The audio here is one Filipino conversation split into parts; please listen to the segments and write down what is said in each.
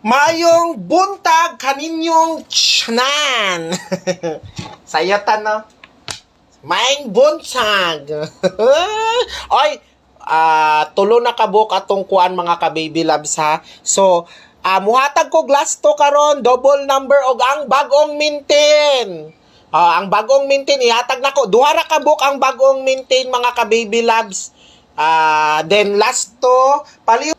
Mayong buntag kaninyong tiyanan. Sayatan no? Mayong buntag. Oy, tulo na kabuk atong kuan mga ka-baby loves ha. So, muhatag ko glass to karon, double number og ang bagong maintain. Ang bagong maintain ihatag nako. Duha ra kabuk ang bagong maintain mga ka-baby loves. Then last to pali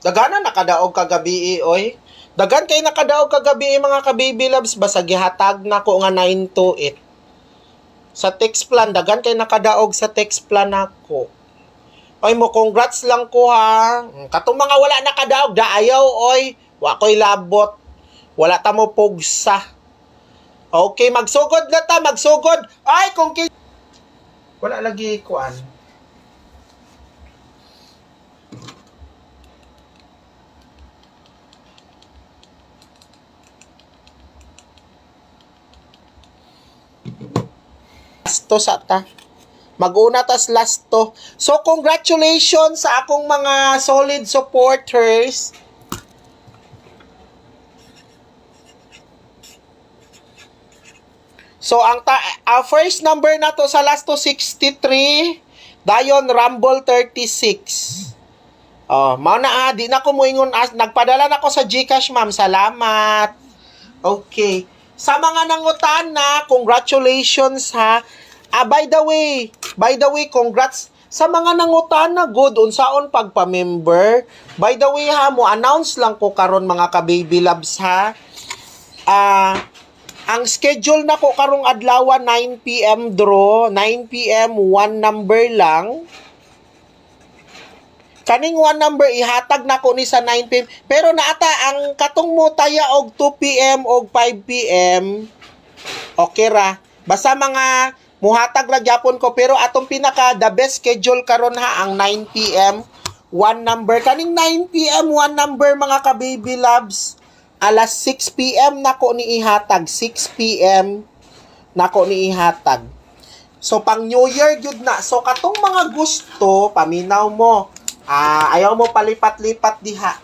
Dagana nakadaog kagabi oy. Dagan kay nakadaog kagabi mga ka-baby loves basta gihatag nako nga 928. Sa text plan dagan kay nakadaog sa text plan nako. Oy mo congrats lang ko ha. Katong mga wala nakadaog daayaw oy. Wa koy labot. Wala ta mo pugsa. Okay, magsugod na ta, magsugod. Ay kung wala lagi kuan. To sa ta. Mag-una tas last to. So, congratulations sa akong mga solid supporters. So, ang first number na to sa last to 63. Dayon Rumble 36. Mao na di na ko moingon nagpadala na ko sa GCash, ma'am. Salamat. Okay. Sa mga nangutan na, congratulations ha. By the way, congrats sa mga nangutan na good unsaon pagpa-member. By the way ha, mo announce lang ko karon mga ka-baby loves ha. Ang schedule na ko karong adlaw 9 PM draw, 9 PM one number lang. Kaning one number ihatag na ko ni sa 9 PM. Pero naata ang katong mo taya og 2 PM og 5 PM. Okay ra. Basta mga muhatag ra gyapon ko pero atong pinaka the best schedule karon ha ang 9 PM one number. Kaning 9 PM one number mga ka-baby loves. Alas 6 PM nako ni ihatag. 6 PM nako ni ihatag. So pang New Year gyud na. So katong mga gusto paminaw mo. Ayaw mo palipat-lipat diha.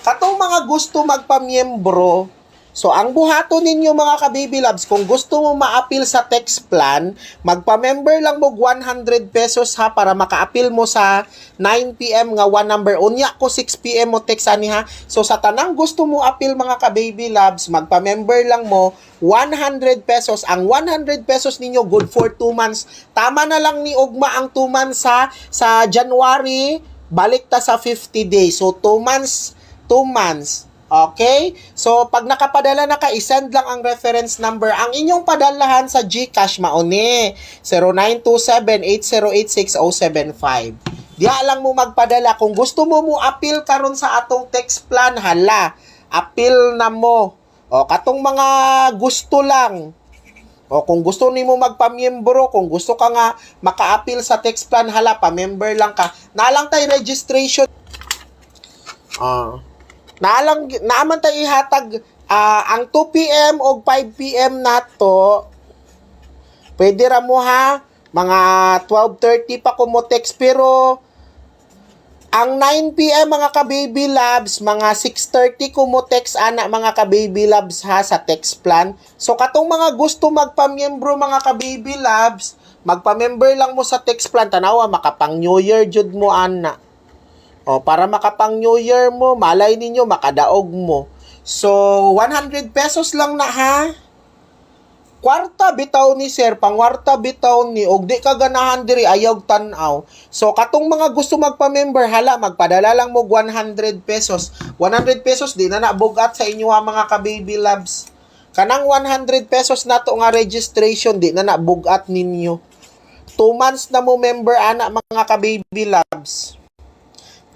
Katong mga gusto magpamiyembro, so ang buhaton ninyo mga ka-baby loves, kung gusto mo ma-appeal sa text plan, magpa-member lang mo 100 pesos ha para maka-appeal mo sa 9 PM nga one number. Unya ko 6 PM mo text ani ha. So sa tanang gusto mo appeal mga ka-baby loves, magpa-member lang mo 100 pesos. Ang 100 pesos ninyo good for 2 months. Tama na lang ni ugma ang 2 months sa January. Balik ta sa 50 days. So, 2 months. Okay? So, pag nakapadala na ka, isend lang ang reference number. Ang inyong padalahan sa GCash, mauni. 0927-8086-075. Diya lang mo magpadala. Kung gusto mo appeal karon sa atong text plan, hala. Appeal na mo. Katong mga gusto lang. Kung gusto nimo magpamiyembro, kung gusto ka nga maka-appeal sa text plan, hala, pa-member lang ka. Nalang tay registration. Naaman tay ihatag ang 2 PM o 5 PM nato. Pwede ra mo ha, mga 12:30 pa ko mo text pero ang 9 PM mga ka-baby loves, mga 6:30 ko mo text ana mga ka-baby loves ha sa text plan. So katong mga gusto magpamiyembro mga ka-baby loves, magpa-member lang mo sa text plan. Tanawa makapang New Year jud mo ana. Para makapang New Year mo, malay ninyo makadaog mo. So 100 pesos lang na ha. Kwarta bitaw ni sir, pangwarta bitaw ni og di ka ganahan diri ayaw tan-aw. So katong mga gusto magpa-member, hala magpadala lang mo 100 pesos. 100 pesos di na nabugat sa inyo ha mga ka-baby loves. Kanang 100 pesos nato nga registration di na nabugat ninyo. 2 months na mo member ana mga ka-baby loves.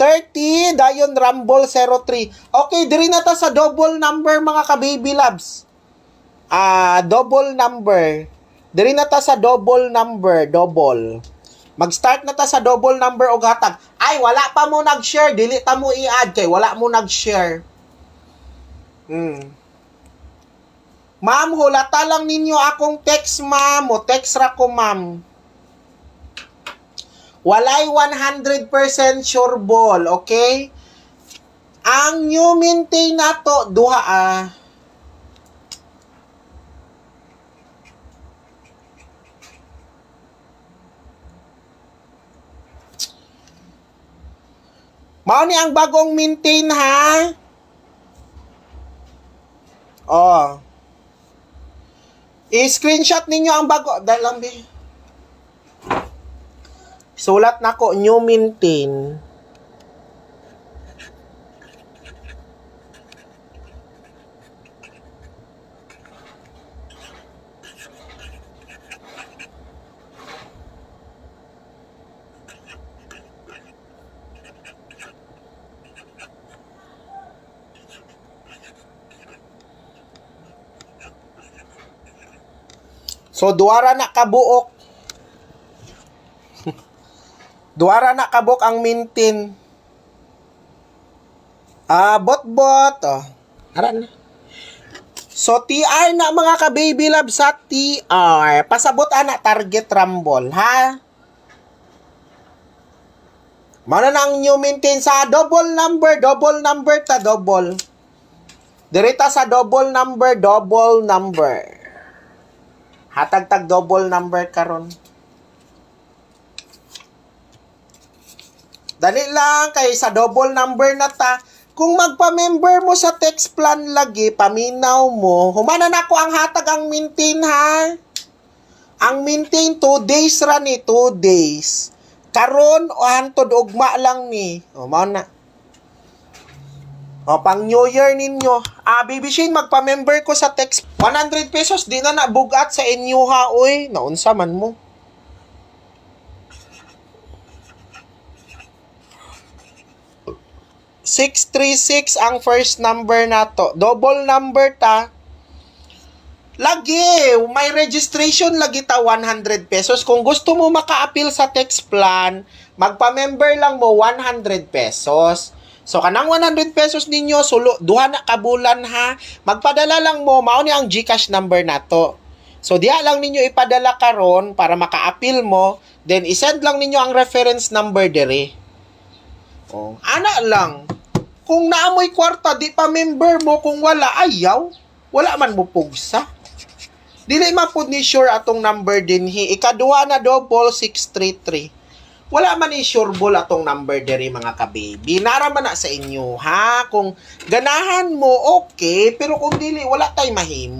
30 dayon Rumble 03. Okay, diri na ta sa double number mga ka-baby loves. Double number. Diri na ta sa double number, double. Mag-start na ta sa double number og hatag. Ay, wala pa mo nag-share, dili ta mo i-add kay wala mo nag-share. Ma'am, hulata lang ninyo akong text, ma'am. O text ra ko, ma'am. Walay 100% sure ball, okay? Ang new maintain na to, duha Mao ni ang bagong maintain, ha? Oh. I-screenshot ninyo ang bago. Dalambi. Sulat na ko, new maintain. So, duwara na kabuok. Duwara na kabuk ang maintain. Bot-bot. Oh. Aran na. So, TR na mga ka-baby love sa TR. Pasabot ana target rumble, ha? Mana na ang new maintain sa double number ta double. Dirita sa double number. Hatag-tag double number karon. Dali lang kay sa double number na ta. Kung magpa-member mo sa text plan lagi, paminaw mo, humana na ko ang hatag ang maintain, ha? Ang maintain 2 days ra ni, 2 days. Karon o hantod ugma lang ni. O mao na. O pang New Year ninyo. Baby Shane, magpa-member ko sa text. 100 pesos di na nabugat sa inyo, ha, oy. Naunsa man mo. #636 ang first number na to. Double number ta. Lagi, may registration lagi ta 100 pesos. Kung gusto mo maka-appeal sa text plan, magpa-member lang mo 100 pesos. So kanang 100 pesos ninyo sulo duha na ka bulan, ha. Magpadala lang mo mao ni ang GCash number nato. So diha lang ninyo ipadala karon para maka-appeal mo, then i-send lang ninyo ang reference number dere. Oh, ana lang. Kung naamoy kwarta di pa member mo, kung wala ayaw, wala man mo pugsa. Dili mapud ni sure atong number dinhi. Ikaduha na double 633. Wala man ni sure ball atong number diri mga ka-baby. Naraman na sa inyo, ha? Kung ganahan mo, okay. Pero kung dili, wala tay mahimo.